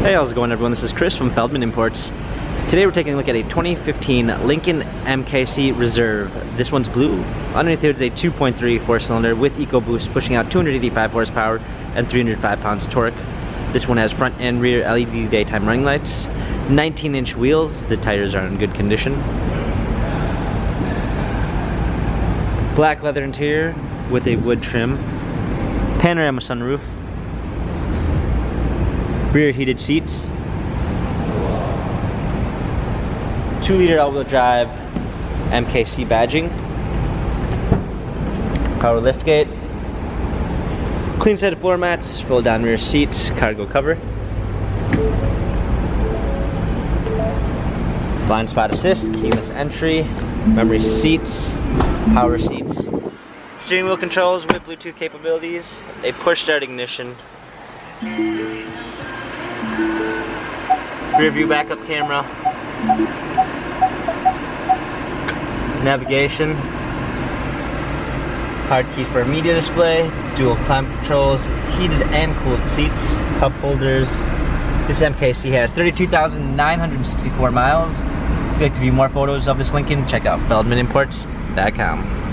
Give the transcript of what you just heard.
Hey, how's it going everyone? This is Chris from Feldmann Imports. Today we're taking a look at a 2015 Lincoln MKC Reserve. This one's blue. Underneath here is a 2.3 4-cylinder with EcoBoost pushing out 285 horsepower and 305 pounds of torque. This one has front and rear LED daytime running lights, 19-inch wheels. The tires are in good condition. Black leather interior with a wood trim. Panorama sunroof. Rear heated seats. 2-liter all-wheel drive MKC badging. Power liftgate. Clean set of floor mats, fold down rear seats, cargo cover. Blind spot assist, keyless entry, memory seats, power seats. Steering wheel controls with Bluetooth capabilities, a push start ignition. Rear view backup camera, navigation, hard keys for a media display, dual climate controls, heated and cooled seats, cup holders. This MKC has 32,964 miles. If you'd like to view more photos of this Lincoln, check out feldmanimports.com.